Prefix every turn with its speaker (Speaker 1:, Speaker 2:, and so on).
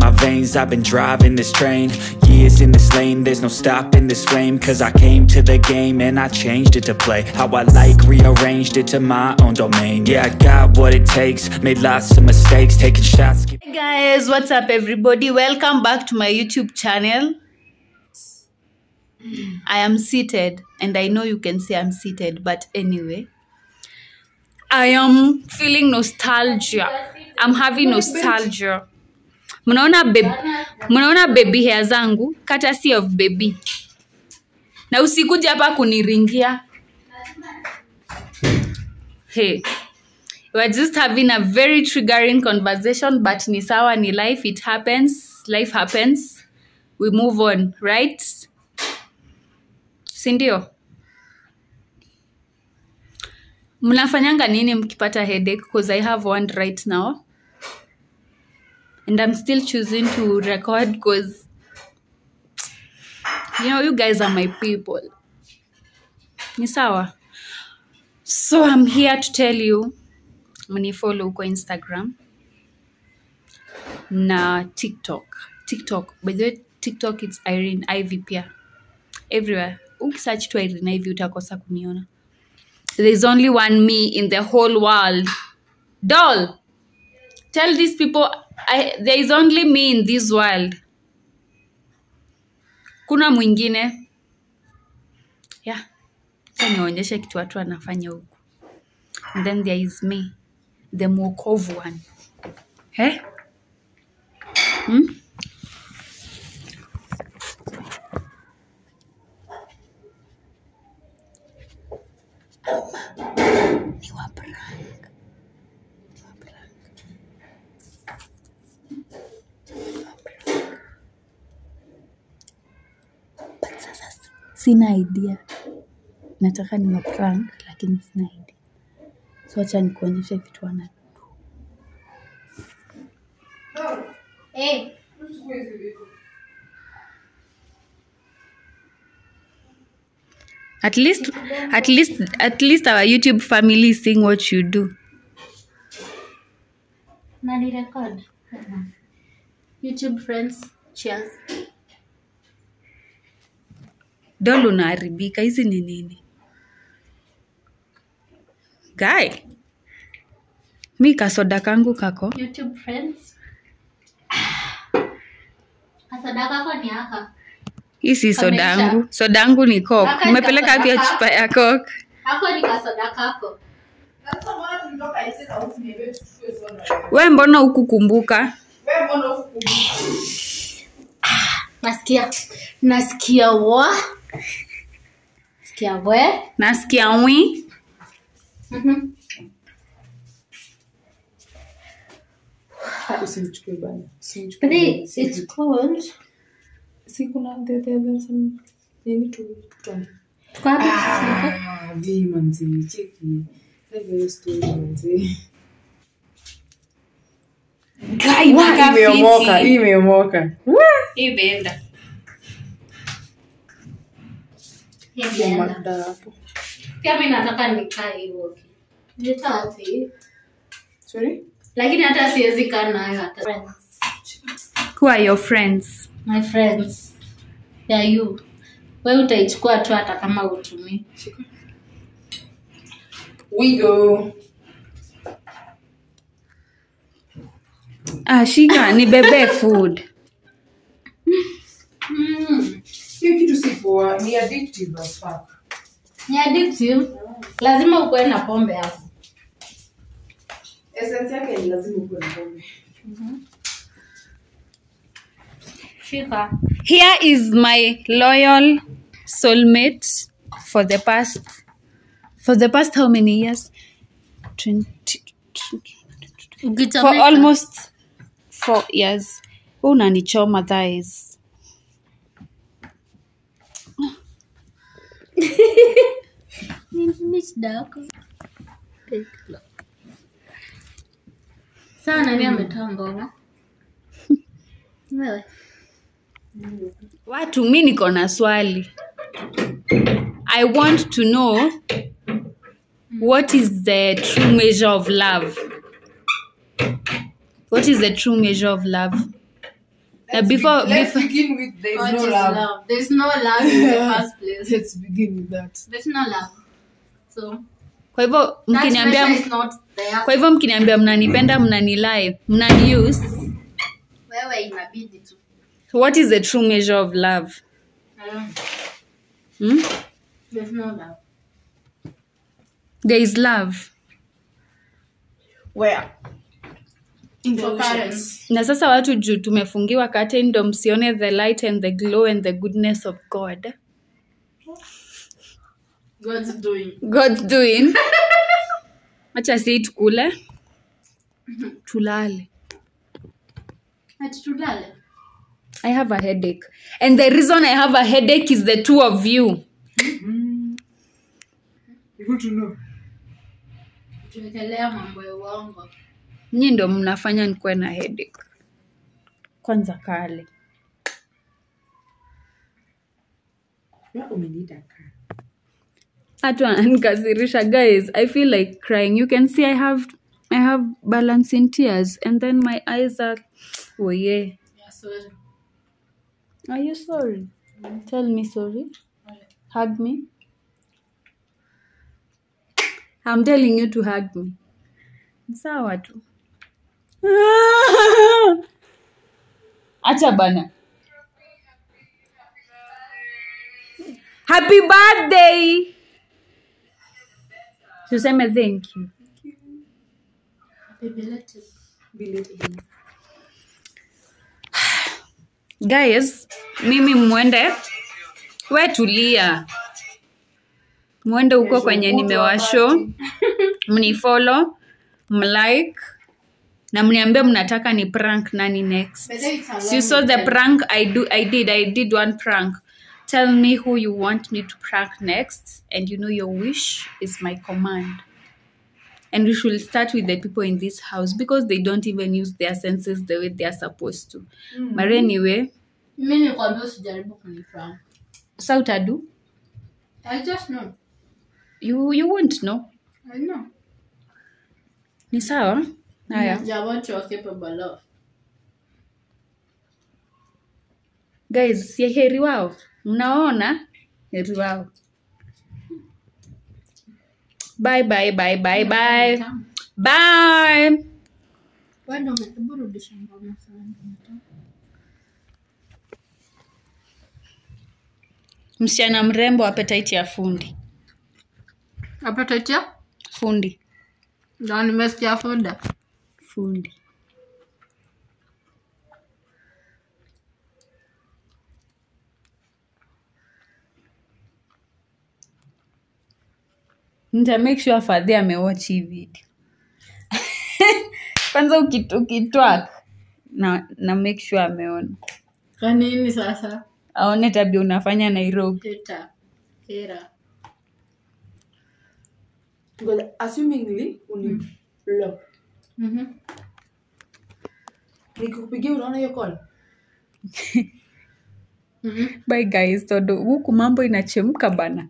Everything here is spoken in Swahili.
Speaker 1: my veins, I've been driving this train. Years in this lane, there's no stopping this flame. Cause I came to the game and I changed it to play how I like, rearranged it to my own domain. Yeah, I got what it takes, made lots of mistakes, taking shots.
Speaker 2: Hey guys, what's up everybody? Welcome back to my YouTube channel. I am seated and I know you can see I'm seated, but anyway, I am feeling nostalgia. I'm having nostalgia. Mnaona baby hair zangu, courtesy of baby. Na usikuja hapa kuniringia. Hey, we're just having a very triggering conversation, but ni sawa, ni life, it happens. Life happens. We move on, right? Sindio? Mnafanyanga nini mkipata headache? Because I have one right now. And I'm still choosing to record because, you know, you guys are my people. Ni sawa? So I'm here to tell you, mni follow kwa Instagram na TikTok. By the way, TikTok it's Irene Ivy pia. Everywhere. Search to Irene Ivy utakosa kuniona. There's only one me in the whole world. Doll, tell these people there is only me in this world. Kuna mwingine? Yeah. Sasa nionyeshe kitu watu wanafanya huku. And then there is me, the mwokovu one. Eh? Sina idea. Nataka niwa prank lakini sina idea. So acha nikuonyeshe vitu wanadu.
Speaker 3: Hey.
Speaker 2: At least our YouTube family is seeing what you do.
Speaker 3: Nani record? YouTube friends, cheers.
Speaker 2: Doll unaharibika, hizi ni nini? Guy. Mi kasoda kangu kako.
Speaker 3: YouTube friends. Kasoda kako ni haka.
Speaker 2: Hii si sodangu. Sodangu ni coke. Umepeleka pia chupa ya coke.
Speaker 3: Hako ni kasoda kako.
Speaker 2: Wewe mbona hukukumbuka?
Speaker 3: Nasikia wa? Nasikia we?
Speaker 2: Nasikia wi?
Speaker 3: Usichukue bana. But it's cold.
Speaker 4: Sikuna there's some nini tu.
Speaker 3: Kwa
Speaker 4: Vi manzi cheki. Never story manzi.
Speaker 2: Guy
Speaker 4: Imeomoka.
Speaker 2: Imeenda.
Speaker 3: Imeenda hapo. Pia mimi nataka nikae hivyo. Nitati.
Speaker 4: Sorry?
Speaker 3: Lakini hata siwezi kaa nayo hata friends.
Speaker 2: Who are your friends?
Speaker 3: My friends. Yeah, you. Wewe utaichukua tu hata kama utumi.
Speaker 4: We go.
Speaker 2: Shika ni bebe food.
Speaker 4: Hiyo kitu si poa, ni addictive as fuck.
Speaker 3: Ni addictive. Lazima ukue na pombe hapo.
Speaker 4: Essence yake ni lazima ukue na pombe.
Speaker 3: Shika.
Speaker 2: Here is my loyal soulmate for the past how many years? 20 for almost 4 years. Unanichoma thighs.
Speaker 3: Ni shidako. Sawa nani ametoa ngoma? Wewe.
Speaker 2: Watu mimi niko na swali. I want to know what is the true measure of love? What is the true measure of love?
Speaker 4: Let's begin with there's
Speaker 3: What
Speaker 4: no
Speaker 3: is
Speaker 4: love.
Speaker 3: love? There's no love in the first place.
Speaker 4: Let's begin with that.
Speaker 3: There's no love. So
Speaker 2: Kwa hivyo
Speaker 3: that pressure
Speaker 2: mkiniambia
Speaker 3: is not there.
Speaker 2: kwa hivyo mkiniambia mnanipenda mnanilie mnani use.
Speaker 3: Wewe inabidi tu.
Speaker 2: What is the true measure of love?
Speaker 3: There's no love.
Speaker 2: There is love.
Speaker 4: Where? In
Speaker 3: Your parents.
Speaker 2: Na sasa watu juu tumefungiwa curtain ndo msione the light and the glow and the goodness of God. God's doing. Acha si tukule. Tulale.
Speaker 3: Ati tulale.
Speaker 2: I have a headache. And the reason I have a headache is the two of you.
Speaker 4: Good to know.
Speaker 3: Tuwekelea mambo ya uongo.
Speaker 2: Nyinyi ndo mnafanya nikuwe na headache. Kwanza kale. Atu anikasirisha guys. I feel like crying. You can see I have balance in tears and then my eyes are oh yeah.
Speaker 3: Yeah, sorry.
Speaker 2: Are you sorry? Tell me sorry. Hug me. I'm telling you to hug me. Sawa tu. Acha bana. Happy birthday. Tuseme thank you.
Speaker 3: Belated.
Speaker 2: Guys, mimi mwende. We tulia. Mwende huko kwenye nimewashow. Mnifollow, mlike na mniambie mnataka ni prank nani next. So you saw the prank I did one prank. Tell me who you want me to prank next and you know your wish is my command. And we should start with the people in this house because they don't even use their senses the way they are supposed to. But anyway,
Speaker 3: Mimi nikwambia usijaribu kuniprank.
Speaker 2: so utadu?
Speaker 3: I just know.
Speaker 2: You won't know.
Speaker 3: I know.
Speaker 2: Ni sawa? Haya.
Speaker 3: Yeah, what you're capable of.
Speaker 2: Guys, si heri wao. Mnaona? Heri wao. Bye. Bye.
Speaker 3: Wewe ndo umeburudisha ngoma sana.
Speaker 2: Msichana mrembo appetite ya fundi.
Speaker 3: Appetite ya?
Speaker 2: Fundi.
Speaker 3: Ndio nimesikia foda.
Speaker 2: Fundi. Nita make sure Fadhi amewatch hii video. Kwanza ukitwak na make sure ameona.
Speaker 3: Kwa nini sasa?
Speaker 2: Aone tabia unafanya Nairobi.
Speaker 3: Teta. Hera.
Speaker 4: Because assumingly love. Nikupigia unaona hiyo call?
Speaker 2: Bye guys, todo huku mambo inachemka bana.